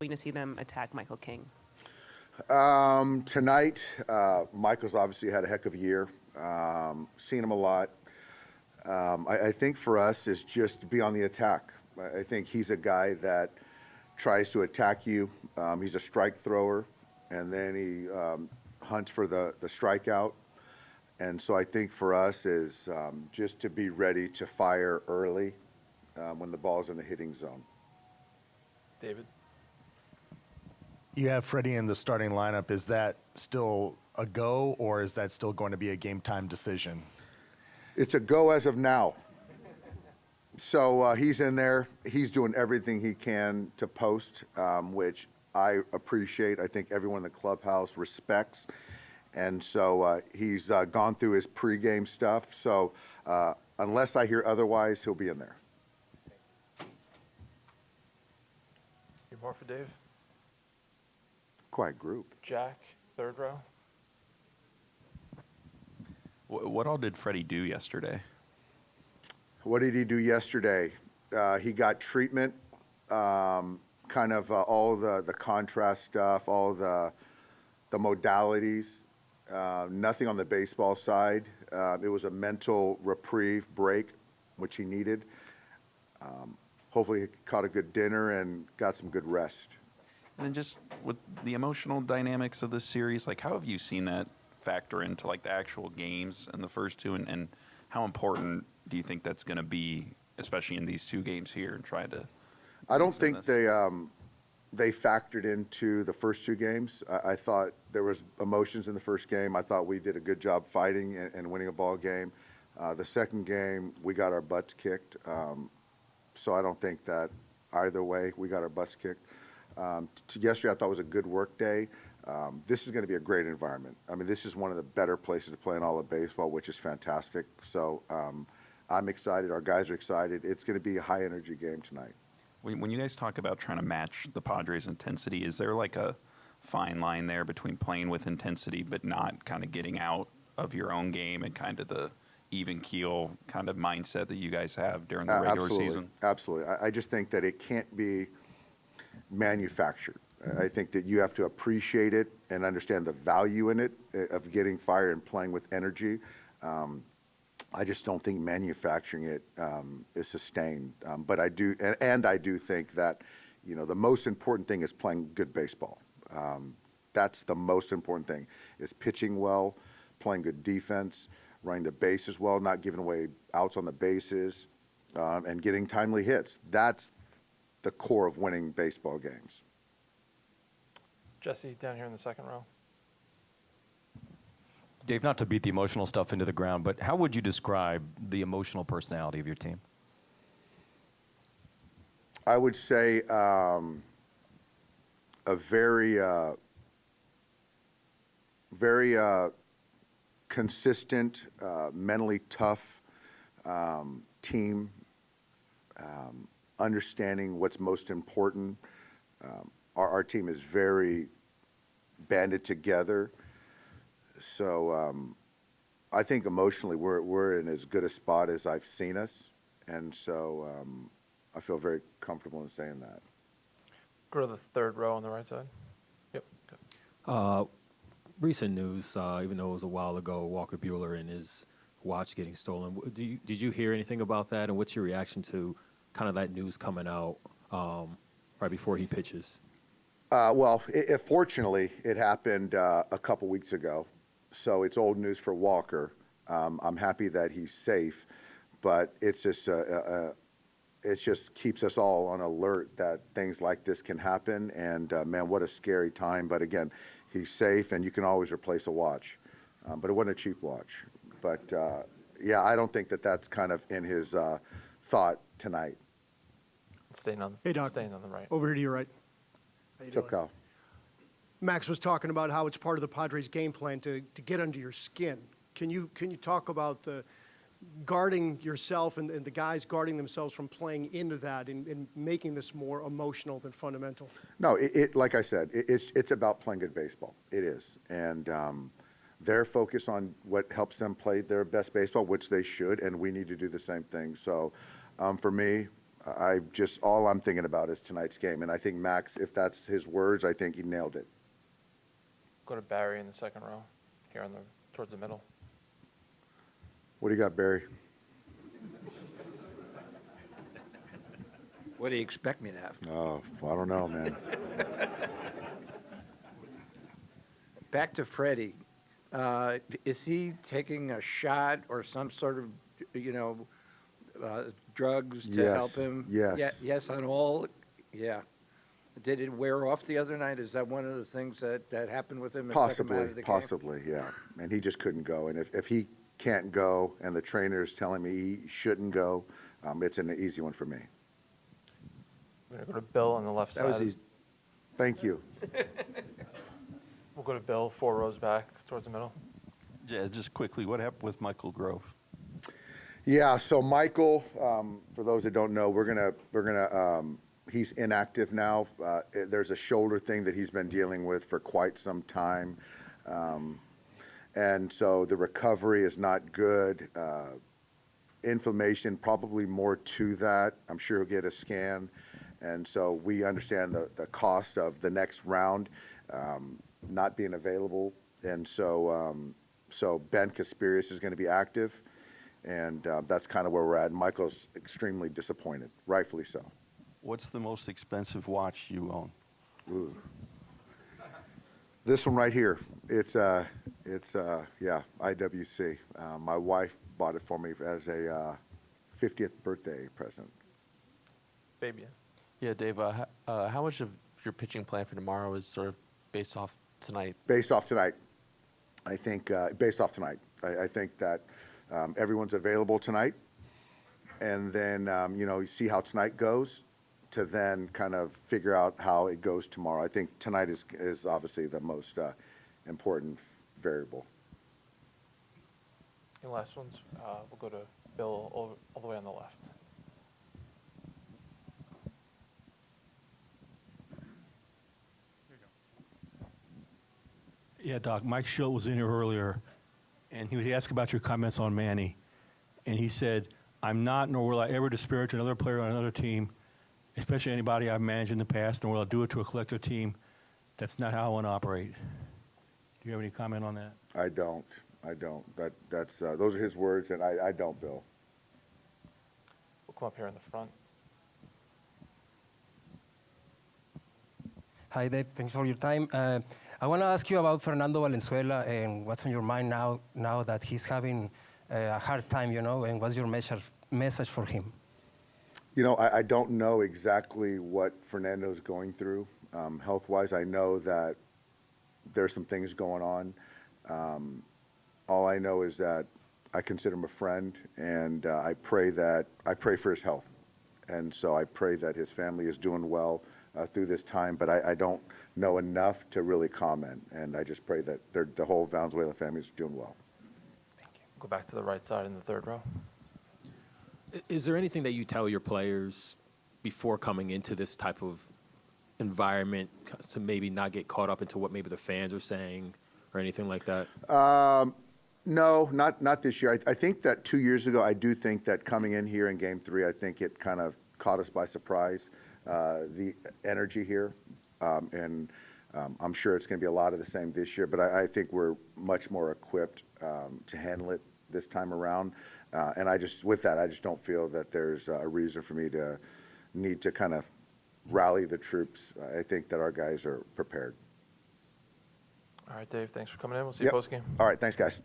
to see them attack Michael King? Tonight, Michael's obviously had a heck of a year. Seen him a lot. I think for us is just to be on the attack. I think he's a guy that tries to attack you. He's a strike thrower, and then he hunts for the strikeout. And so I think for us is just to be ready to fire early when the ball's in the hitting zone. David? You have Freddie in the starting lineup. Is that still a go, or is that still going to be a game-time decision? It's a go as of now. So he's in there. He's doing everything he can to post, which I appreciate. I think everyone in the clubhouse respects. And so he's gone through his pregame stuff. So unless I hear otherwise, he'll be in there. Any more for Dave? Quiet group. Jack, third row. What all did Freddie do yesterday? What did he do yesterday? He got treatment, kind of all the contrast stuff, all the modalities, nothing on the baseball side. It was a mental reprieve break, which he needed. Hopefully he caught a good dinner and got some good rest. And then just with the emotional dynamics of this series, like how have you seen that factor into like the actual games and the first two, and how important do you think that's going to be, especially in these two games here and trying to? I don't think they factored into the first two games. I thought there was emotions in the first game. I thought we did a good job fighting and winning a ball game. The second game, we got our butts kicked. So I don't think that either way we got our butts kicked. Yesterday I thought was a good work day. This is going to be a great environment. I mean, this is one of the better places to play in all of baseball, which is fantastic. So I'm excited. Our guys are excited. It's going to be a high-energy game tonight. When you guys talk about trying to match the Padres' intensity, is there like a fine line there between playing with intensity but not kind of getting out of your own game and kind of the even keel kind of mindset that you guys have during the regular season? Absolutely. I just think that it can't be manufactured. I think that you have to appreciate it and understand the value in it of getting fire and playing with energy. I just don't think manufacturing it is sustained. But I do, and I do think that, you know, the most important thing is playing good baseball. That's the most important thing, is pitching well, playing good defense, running the bases well, not giving away outs on the bases, and getting timely hits. That's the core of winning baseball games. Jesse, down here in the second row. Dave, not to beat the emotional stuff into the ground, but how would you describe the emotional personality of your team? I would say a very consistent, mentally tough team, understanding what's most important. Our team is very banded together. So I think emotionally we're in as good a spot as I've seen us. And so I feel very comfortable in saying that. Go to the third row on the right side. Yep. Good. Recent news, even though it was a while ago, Walker Buehler and his watch getting stolen. Did you hear anything about that? And what's your reaction to kind of that news coming out right before he pitches? Fortunately, it happened a couple weeks ago, so it's old news for Walker. I'm happy that he's safe, but it's just it just keeps us all on alert that things like this can happen. And man, what a scary time! But again, he's safe, and you can always replace a watch. But it wasn't a cheap watch. But yeah, I don't think that that's kind of in his thought tonight. Staying on Hey, Doc. Staying on the right. Over here to your right. How you What's up, doing? Kyle? Max was talking about how it's part of the Padres' game plan to get under your skin. Can you talk about the guarding yourself and the guys guarding themselves from playing into that and making this more emotional than fundamental? No, like I said, it's about playing good baseball. It is, and they're focused on what helps them play their best baseball, which they should, and we need to do the same thing. So, for me, All I'm thinking about is tonight's game. And I think Max, if that's his words, I think he nailed it. Go to Barry in the second row, here towards the middle. What do you got, Barry? What do you expect me to have? Oh, I don't know, man. Back to Freddie. Is he taking a shot or some sort of, drugs to help him? Yes. Yes, on all. Yeah. Did it wear off the other night? Is that one of the things that happened with him? Possibly, yeah. And he just couldn't go. And if he can't go and the trainer is telling me he shouldn't go, it's an easy one for me. We're going to go to Bill on the left side. That was easy. Thank you. We'll go to Bill, 4 rows back towards the middle. Yeah, just quickly, what happened with Michael Grove? Yeah, so Michael, for those that don't know, he's inactive now. There's a shoulder thing that he's been dealing with for quite some time. And so the recovery is not good. Inflammation, probably more to that. I'm sure he'll get a scan. And so we understand the cost of the next round not being available. And so Ben Kasperius is going to be active. And that's kind of where we're at. Michael's extremely disappointed, rightfully so. What's the most expensive watch you own? Ooh. This one right here. It's IWC. My wife bought it for me as a 50th birthday present. Fabian. Yeah, Dave, how much of your pitching plan for tomorrow is sort of based off tonight? Based off tonight. I think based off tonight. I think that everyone's available tonight. And then, you see how tonight goes to then kind of figure out how it goes tomorrow. I think tonight is obviously the most important variable. And last ones, we'll go to Bill all the way on the left. Yeah, Doc, Mike Shildt was in here earlier, and he was asked about your comments on Manny. And he said, I'm not, nor will I ever disparage another player on another team, especially anybody I've managed in the past, nor will I do it to a collective team. That's not how I want to operate. Do you have any comment on that? I don't. That's those are his words, and I don't, Bill. We'll come up here in the front. Hi, Dave. Thanks for your time. I want to ask you about Fernando Valenzuela and what's on your mind now that he's having a hard time, and what's your message for him? I don't know exactly what Fernando's going through health-wise. I know that there's some things going on. All I know is that I consider him a friend, and I pray for his health. And so I pray that his family is doing well through this time, but I don't know enough to really comment. And I just pray that the whole Valenzuela family is doing well. Thank you. Go back to the right side in the third row. Is there anything that you tell your players before coming into this type of environment to maybe not get caught up into what maybe the fans are saying or anything like that? No, not this year. I think that 2 years ago, I do think that coming in here in Game 3, I think it kind of caught us by surprise, the energy here. And I'm sure it's going to be a lot of the same this year, but I think we're much more equipped to handle it this time around. And with that, I just don't feel that there's a reason for me to need to kind of rally the troops. I think that our guys are prepared. All right, Dave, thanks for coming in. We'll see you post-game. All right, thanks, guys.